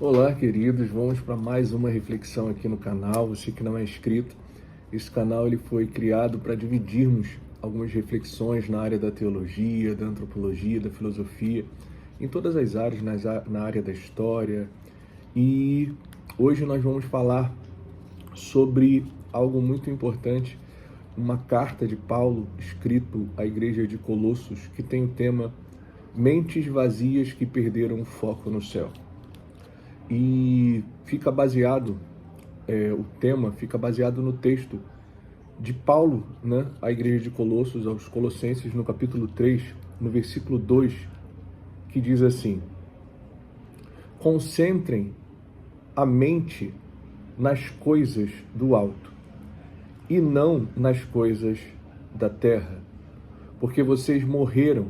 Olá, queridos, vamos para mais uma reflexão aqui no canal. Você que não é inscrito, esse canal ele foi criado para dividirmos algumas reflexões na área da teologia, da antropologia, da filosofia, em todas as áreas, na área da história. E hoje nós vamos falar sobre algo muito importante, uma carta de Paulo escrito à igreja de Colossos, que tem o tema Mentes Vazias que Perderam o Foco no Céu. E fica baseado, o tema fica baseado no texto de Paulo, né, à igreja de Colossos, aos Colossenses, no capítulo 3, no versículo 2, que diz assim: concentrem a mente nas coisas do alto e não nas coisas da terra, porque vocês morreram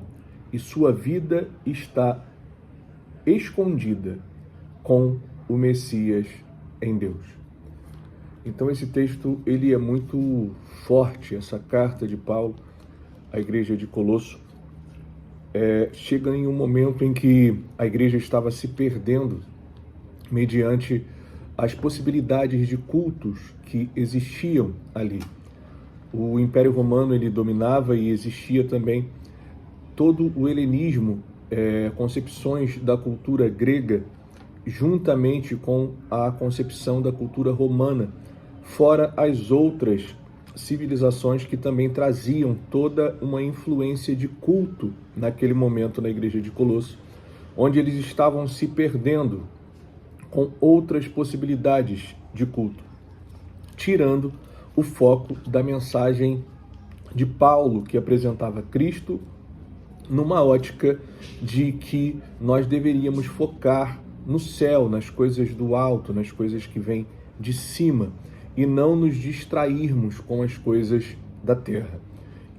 e sua vida está escondida com o Messias em Deus. Então esse texto ele é muito forte, essa carta de Paulo à igreja de Colosso. Chega em um momento em que a igreja estava se perdendo mediante as possibilidades de cultos que existiam ali. O Império Romano ele dominava e existia também todo o helenismo, concepções da cultura grega, juntamente com a concepção da cultura romana, fora as outras civilizações que também traziam toda uma influência de culto naquele momento na igreja de Colosso, onde eles estavam se perdendo com outras possibilidades de culto, tirando o foco da mensagem de Paulo, que apresentava Cristo numa ótica de que nós deveríamos focar no céu, nas coisas do alto, nas coisas que vêm de cima, e não nos distrairmos com as coisas da terra.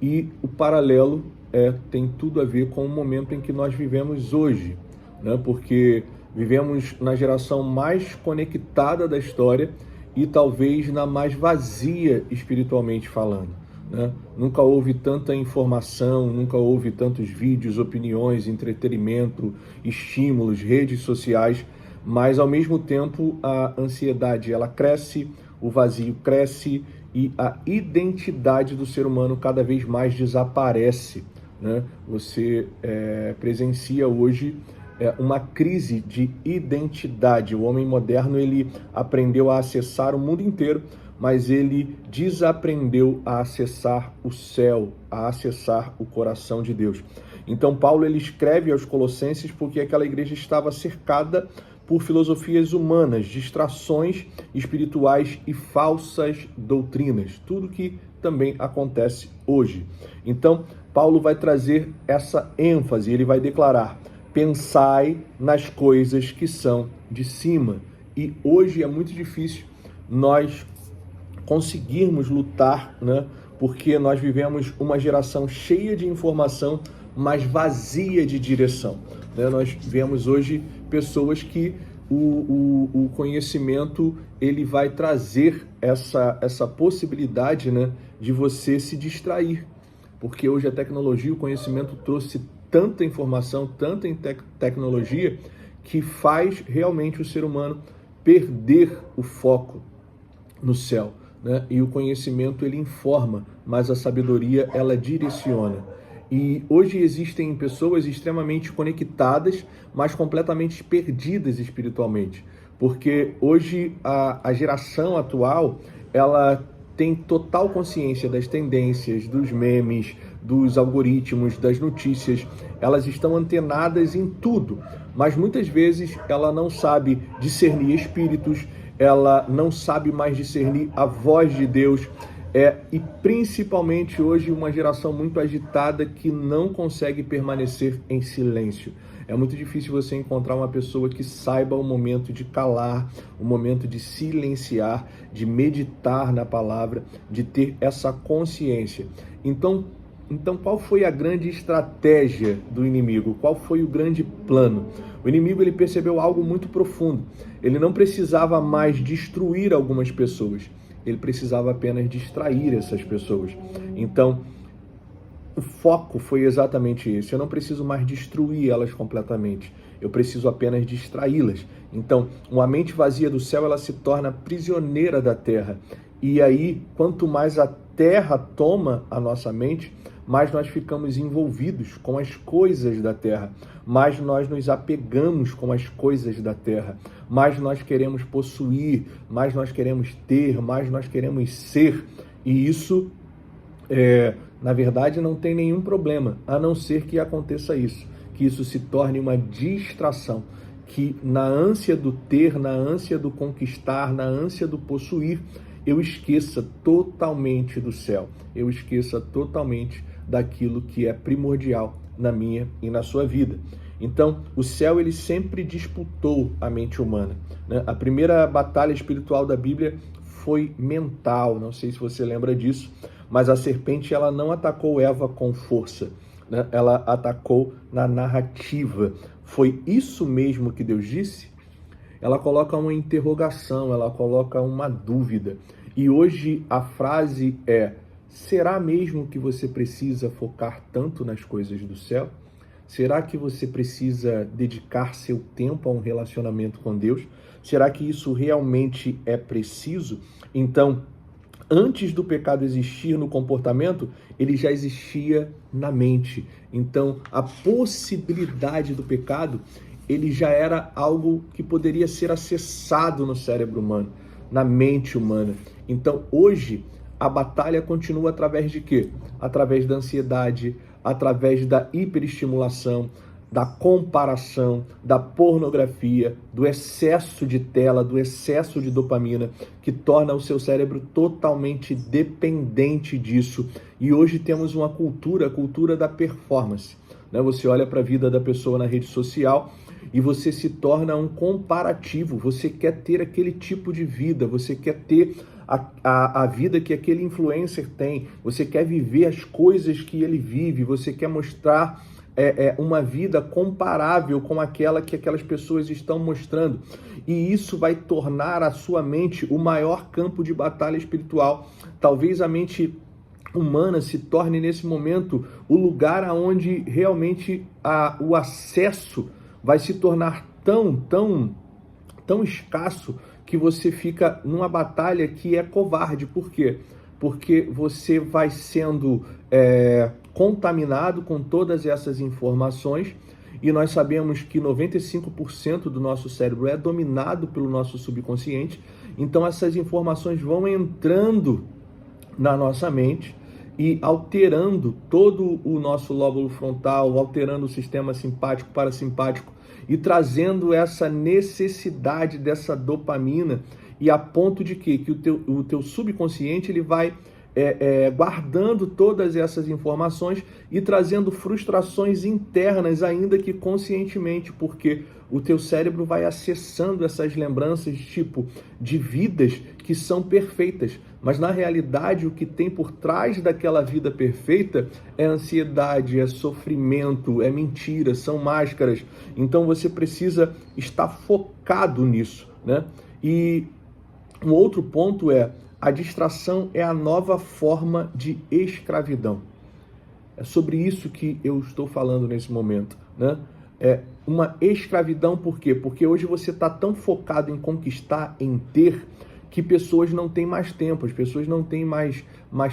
E o paralelo tem tudo a ver com o momento em que nós vivemos hoje, né? Porque vivemos na geração mais conectada da história e talvez na mais vazia espiritualmente falando. Nunca houve tanta informação, nunca houve tantos vídeos, opiniões, entretenimento, estímulos, redes sociais, mas ao mesmo tempo a ansiedade ela cresce, o vazio cresce e a identidade do ser humano cada vez mais desaparece. Você presencia hoje uma crise de identidade. O homem moderno ele aprendeu a acessar o mundo inteiro, mas ele desaprendeu a acessar o céu, a acessar o coração de Deus. Então Paulo ele escreve aos Colossenses porque aquela igreja estava cercada por filosofias humanas, distrações espirituais e falsas doutrinas, tudo que também acontece hoje. Então Paulo vai trazer essa ênfase, ele vai declarar: pensai nas coisas que são de cima. E hoje é muito difícil nós conseguirmos lutar, porque nós vivemos uma geração cheia de informação, mas vazia de direção. Nós vemos hoje pessoas que o conhecimento ele vai trazer essa possibilidade, de você se distrair, porque hoje a tecnologia, o conhecimento trouxe tanta informação, tanta tecnologia, que faz realmente o ser humano perder o foco no céu. E o conhecimento ele informa, mas a sabedoria ela direciona. E hoje existem pessoas extremamente conectadas, mas completamente perdidas espiritualmente, porque hoje a geração atual ela tem total consciência das tendências, dos memes, dos algoritmos, das notícias. Elas estão antenadas em tudo, mas muitas vezes ela não sabe discernir espíritos, ela não sabe mais discernir a voz de Deus, e principalmente hoje uma geração muito agitada que não consegue permanecer em silêncio. É muito difícil você encontrar uma pessoa que saiba o momento de calar, o momento de silenciar, de meditar na palavra, de ter essa consciência. Então qual foi a grande estratégia do inimigo? Qual foi o grande plano? O inimigo ele percebeu algo muito profundo. Ele não precisava mais destruir algumas pessoas. Ele precisava apenas distrair essas pessoas. Então, o foco foi exatamente esse. Eu não preciso mais destruir elas completamente. Eu preciso apenas distraí-las. Então, uma mente vazia do céu, ela se torna prisioneira da terra. E aí, quanto mais a terra toma a nossa mente, mais nós ficamos envolvidos com as coisas da terra, mais nós nos apegamos com as coisas da terra, mais nós queremos possuir, mais nós queremos ter, mais nós queremos ser. E isso, na verdade, não tem nenhum problema, a não ser que aconteça isso, que isso se torne uma distração, que na ânsia do ter, na ânsia do conquistar, na ânsia do possuir, eu esqueça totalmente do céu, eu esqueça totalmente daquilo que é primordial na minha e na sua vida. Então, o céu, ele sempre disputou a mente humana, né? A primeira batalha espiritual da Bíblia foi mental, não sei se você lembra disso, mas a serpente, ela não atacou Eva com força, né? Ela atacou na narrativa. Foi isso mesmo que Deus disse? Ela coloca uma interrogação, ela coloca uma dúvida. E hoje a frase é: será mesmo que você precisa focar tanto nas coisas do céu? Será que você precisa dedicar seu tempo a um relacionamento com Deus? Será que isso realmente é preciso? Então, antes do pecado existir no comportamento, ele já existia na mente. Então, a possibilidade do pecado, ele já era algo que poderia ser acessado no cérebro humano, na mente humana. Então, hoje, a batalha continua através de quê? Através da ansiedade, através da hiperestimulação, da comparação, da pornografia, do excesso de tela, do excesso de dopamina, que torna o seu cérebro totalmente dependente disso. E hoje temos uma cultura, a cultura da performance, né? Você olha para a vida da pessoa na rede social e você se torna um comparativo, você quer ter aquele tipo de vida, você quer ter a vida que aquele influencer tem, você quer viver as coisas que ele vive, você quer mostrar uma vida comparável com aquela que aquelas pessoas estão mostrando. E isso vai tornar a sua mente o maior campo de batalha espiritual. Talvez a mente humana se torne nesse momento o lugar aonde realmente o acesso vai se tornar tão escasso que você fica numa batalha que é covarde. Por quê? Porque você vai sendo contaminado com todas essas informações, e nós sabemos que 95% do nosso cérebro é dominado pelo nosso subconsciente. Então essas informações vão entrando na nossa mente e alterando todo o nosso lóbulo frontal, alterando o sistema simpático, parasimpático, e trazendo essa necessidade dessa dopamina, e a ponto de que o teu subconsciente ele vai guardando todas essas informações e trazendo frustrações internas, ainda que conscientemente, porque o teu cérebro vai acessando essas lembranças tipo de vidas que são perfeitas, mas na realidade o que tem por trás daquela vida perfeita é ansiedade, é sofrimento, é mentira, são máscaras. Então você precisa estar focado nisso, né? E um outro ponto é: a distração é a nova forma de escravidão. É sobre isso que eu estou falando nesse momento, né? É uma escravidão, por quê? Porque hoje você está tão focado em conquistar, em ter, que pessoas não têm mais tempo. As pessoas não têm mais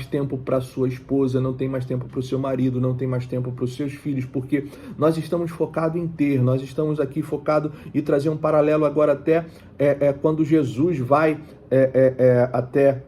tempo para sua esposa, não têm mais tempo para o seu marido, não têm mais tempo para os seus filhos, porque nós estamos focados em ter, nós estamos aqui focados, e trazer um paralelo agora até quando Jesus vai até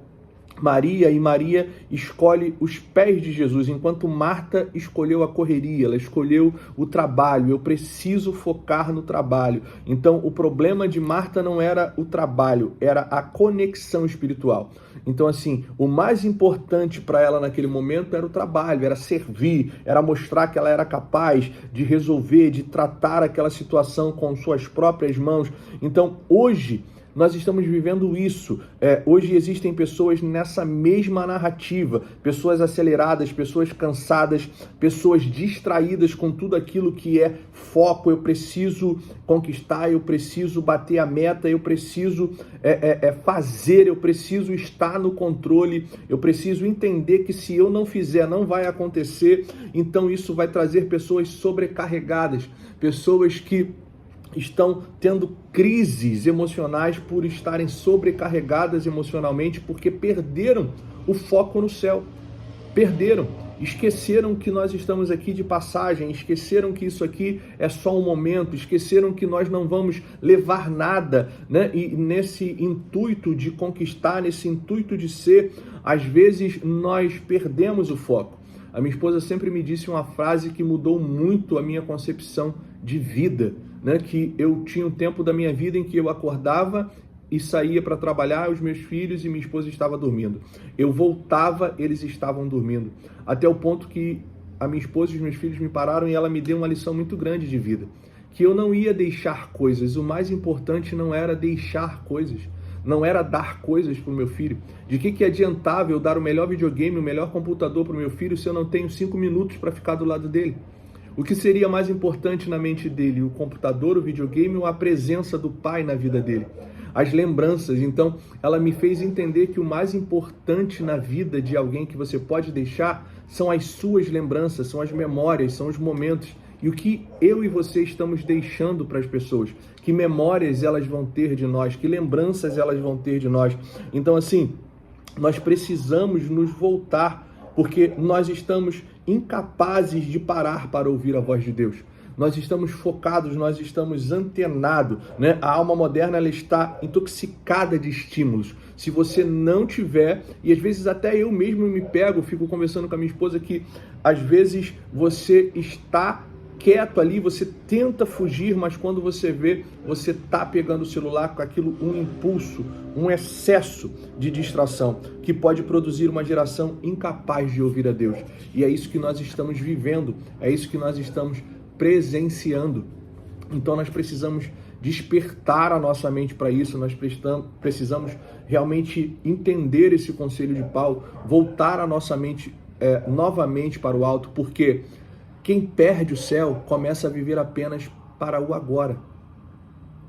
Maria, e Maria escolhe os pés de Jesus, enquanto Marta escolheu a correria, ela escolheu o trabalho. Eu preciso focar no trabalho. Então, o problema de Marta não era o trabalho, era a conexão espiritual. Então, assim, o mais importante para ela naquele momento era o trabalho, era servir, era mostrar que ela era capaz de resolver, de tratar aquela situação com suas próprias mãos. Então, hoje, Nós estamos vivendo isso. Hoje existem pessoas nessa mesma narrativa, pessoas aceleradas, pessoas cansadas, pessoas distraídas com tudo aquilo que é foco. Eu preciso conquistar, eu preciso bater a meta, eu preciso fazer, eu preciso estar no controle, eu preciso entender que se eu não fizer, não vai acontecer. Então isso vai trazer pessoas sobrecarregadas, pessoas que estão tendo crises emocionais por estarem sobrecarregadas emocionalmente, porque perderam o foco no céu, esqueceram que nós estamos aqui de passagem, esqueceram que isso aqui é só um momento, esqueceram que nós não vamos levar nada, né? E nesse intuito de conquistar, nesse intuito de ser, às vezes nós perdemos o foco. A minha esposa sempre me disse uma frase que mudou muito a minha concepção de vida, né? Que eu tinha um tempo da minha vida em que eu acordava e saía para trabalhar, os meus filhos e minha esposa estavam dormindo. Eu voltava, eles estavam dormindo. Até o ponto que a minha esposa e os meus filhos me pararam e ela me deu uma lição muito grande de vida. Que eu não ia deixar coisas. O mais importante não era deixar coisas. Não era dar coisas para o meu filho. De que adiantava eu dar o melhor videogame, o melhor computador para o meu filho se eu não tenho 5 minutos para ficar do lado dele? O que seria mais importante na mente dele? O computador, o videogame ou a presença do pai na vida dele? As lembranças. Então, ela me fez entender que o mais importante na vida de alguém que você pode deixar são as suas lembranças, são as memórias, são os momentos. E o que eu e você estamos deixando para as pessoas? Que memórias elas vão ter de nós? Que lembranças elas vão ter de nós? Então, assim, nós precisamos nos voltar, porque nós estamos incapazes de parar para ouvir a voz de Deus. Nós estamos focados, nós estamos antenados, né? A alma moderna, ela está intoxicada de estímulos. Se você não tiver, e às vezes até eu mesmo me pego, fico conversando com a minha esposa que às vezes você está quieto ali, você tenta fugir, mas quando você vê, você tá pegando o celular com aquilo, um impulso, um excesso de distração, que pode produzir uma geração incapaz de ouvir a Deus. E é isso que nós estamos vivendo, é isso que nós estamos presenciando. Então nós precisamos despertar a nossa mente para isso, nós precisamos realmente entender esse conselho de Paulo, voltar a nossa mente novamente para o alto, porque quem perde o céu começa a viver apenas para o agora.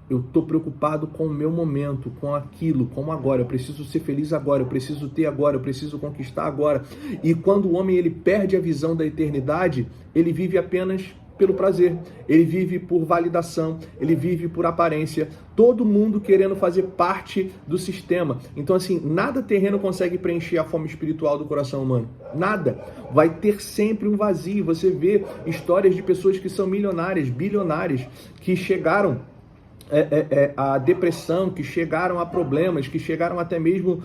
Eu estou preocupado com o meu momento, com aquilo, com o agora. Eu preciso ser feliz agora, eu preciso ter agora, eu preciso conquistar agora. E quando o homem ele perde a visão da eternidade, ele vive apenas pelo prazer, ele vive por validação, ele vive por aparência, todo mundo querendo fazer parte do sistema. Então, assim, nada terreno consegue preencher a fome espiritual do coração humano, nada. Vai ter sempre um vazio. Você vê histórias de pessoas que são milionárias, bilionárias, que chegaram a depressão, que chegaram a problemas, que chegaram até mesmo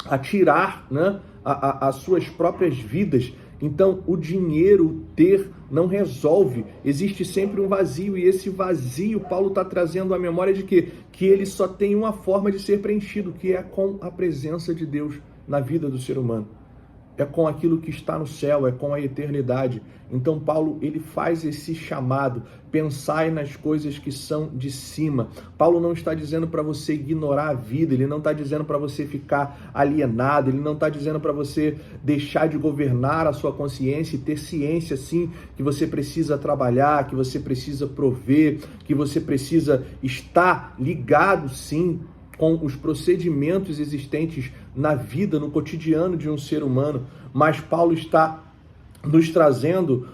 a tirar, né, as suas próprias vidas. Então, o dinheiro, o ter, não resolve. Existe sempre um vazio, e esse vazio, Paulo está trazendo a memória de que ele só tem uma forma de ser preenchido, que é com a presença de Deus na vida do ser humano. É com aquilo que está no céu, é com a eternidade. Então Paulo, ele faz esse chamado, pensai nas coisas que são de cima. Paulo não está dizendo para você ignorar a vida, ele não está dizendo para você ficar alienado, ele não está dizendo para você deixar de governar a sua consciência e ter ciência, sim, que você precisa trabalhar, que você precisa prover, que você precisa estar ligado, sim, com os procedimentos existentes na vida, no cotidiano de um ser humano. Mas Paulo está nos trazendo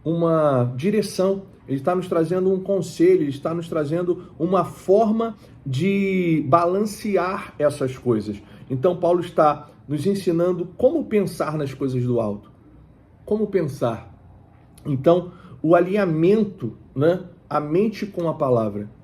uma direção, ele está nos trazendo um conselho, ele está nos trazendo uma forma de balancear essas coisas. Então Paulo está nos ensinando como pensar nas coisas do alto. Como pensar. Então, o alinhamento, né? A mente com a palavra.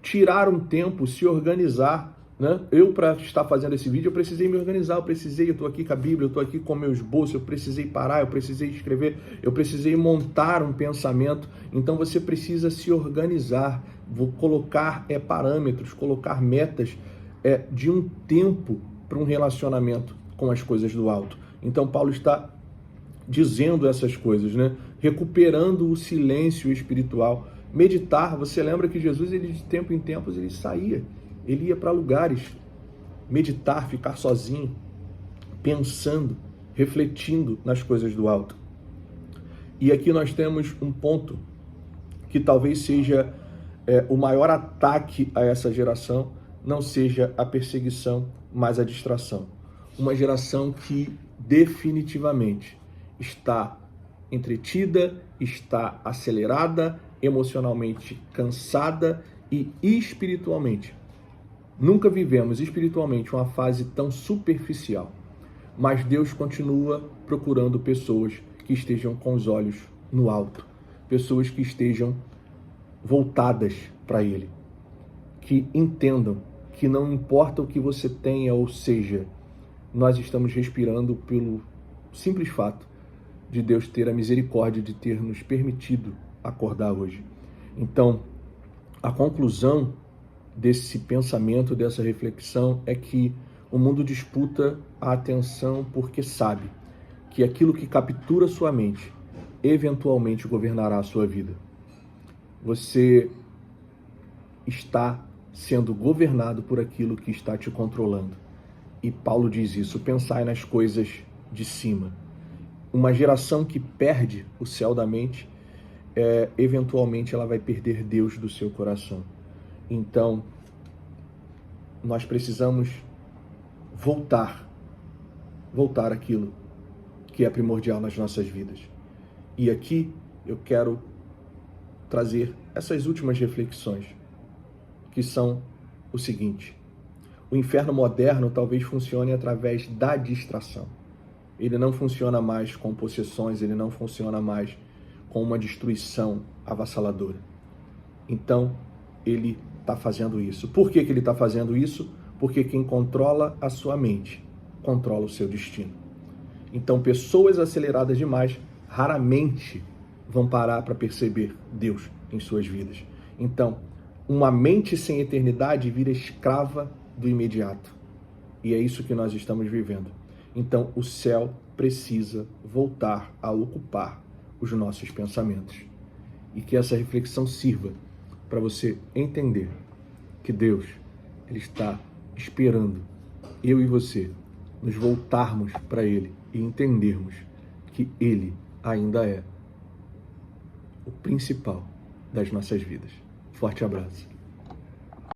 Tirar um tempo, se organizar, né? Eu, para estar fazendo esse vídeo, eu precisei me organizar, eu estou aqui com a Bíblia, eu estou aqui com o meu esboço, eu precisei parar, eu precisei escrever, eu precisei montar um pensamento. Então você precisa se organizar, vou colocar parâmetros, colocar metas de um tempo para um relacionamento com as coisas do alto. Então Paulo está dizendo essas coisas, né? Recuperando o silêncio espiritual, Meditar, você lembra que Jesus, ele de tempo em tempos, ele saía, ele ia para lugares, meditar, ficar sozinho, pensando, refletindo nas coisas do alto. E aqui nós temos um ponto que talvez seja o maior ataque a essa geração, não seja a perseguição, mas a distração. Uma geração que definitivamente está entretida, está acelerada, emocionalmente cansada e espiritualmente. Nunca vivemos espiritualmente uma fase tão superficial, mas Deus continua procurando pessoas que estejam com os olhos no alto, pessoas que estejam voltadas para Ele, que entendam que não importa o que você tenha, ou seja, nós estamos respirando pelo simples fato de Deus ter a misericórdia de ter nos permitido acordar hoje. Então, a conclusão desse pensamento, dessa reflexão, é que o mundo disputa a atenção porque sabe que aquilo que captura sua mente eventualmente governará a sua vida. Você está sendo governado por aquilo que está te controlando. E Paulo diz isso: pensai nas coisas de cima. Uma geração que perde o céu da mente, eventualmente ela vai perder Deus do seu coração. Então, nós precisamos voltar àquilo que é primordial nas nossas vidas. E aqui eu quero trazer essas últimas reflexões, que são o seguinte: o inferno moderno talvez funcione através da distração. Ele não funciona mais com possessões, ele não funciona mais com uma destruição avassaladora. Então, ele está fazendo isso. Por que ele está fazendo isso? Porque quem controla a sua mente, controla o seu destino. Então, pessoas aceleradas demais raramente vão parar para perceber Deus em suas vidas. Então, uma mente sem eternidade vira escrava do imediato. E é isso que nós estamos vivendo. Então, o céu precisa voltar a ocupar os nossos pensamentos. E que essa reflexão sirva para você entender que Deus, Ele está esperando eu e você nos voltarmos para Ele e entendermos que Ele ainda é o principal das nossas vidas. Forte abraço.